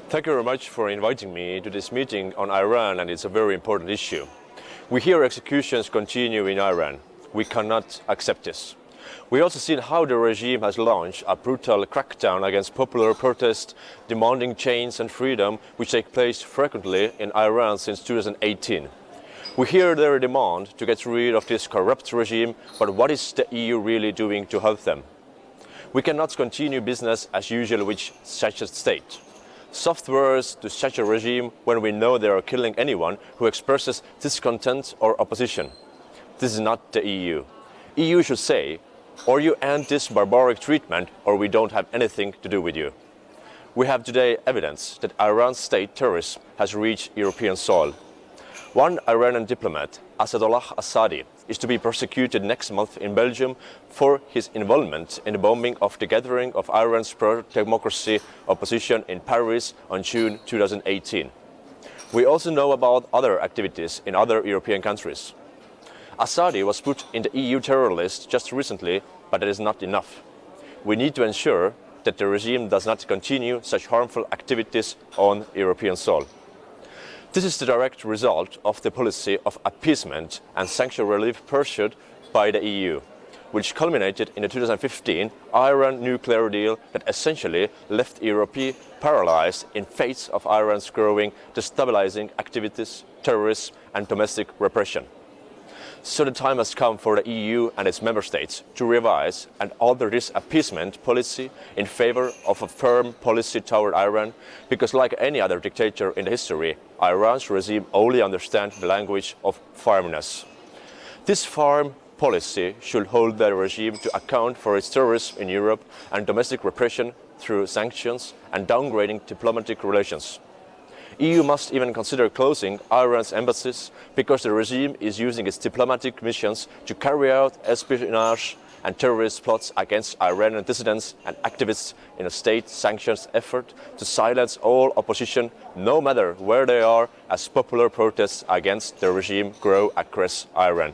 Thank you very much for inviting me to this meeting on Iran, and it's a very important issue. We hear executions continue in Iran. We cannot accept this. We also see how the regime has launched a brutal crackdown against popular protests demanding change and freedom, which take place frequently in Iran since 2018. We hear their demand to get rid of this corrupt regime, but what is the EU really doing to help them? We cannot continue business as usual with such a state. Soft words to such a regime when we know they are killing anyone who expresses discontent or opposition. This is not the EU. EU should say, or you end this barbaric treatment or we don't have anything to do with you. We have today evidence that Iran's state terrorism has reached European soil. One Iranian diplomat, Asadollah Assadi, is to be prosecuted next month in Belgium for his involvement in the bombing of the gathering of Iran's pro-democracy opposition in Paris on June 2018. We also know about other activities in other European countries. Assadi was put in the EU terror list just recently, but that is not enough. We need to ensure that the regime does not continue such harmful activities on European soil. This is the direct result of the policy of appeasement and sanction relief pursued by the EU, which culminated in the 2015 Iran nuclear deal that essentially left Europe paralyzed in face of Iran's growing destabilizing activities, terrorism and domestic repression. So the time has come for the EU and its member states to revise and alter this appeasement policy in favor of a firm policy toward Iran, because like any other dictator in history, Iran's regime only understands the language of firmness. This firm policy should hold the regime to account for its terrorism in Europe and domestic repression through sanctions and downgrading diplomatic relations. EU must even consider closing Iran's embassies because the regime is using its diplomatic missions to carry out espionage and terrorist plots against Iranian dissidents and activists in a state sanctions effort to silence all opposition, no matter where they are, as popular protests against the regime grow across Iran.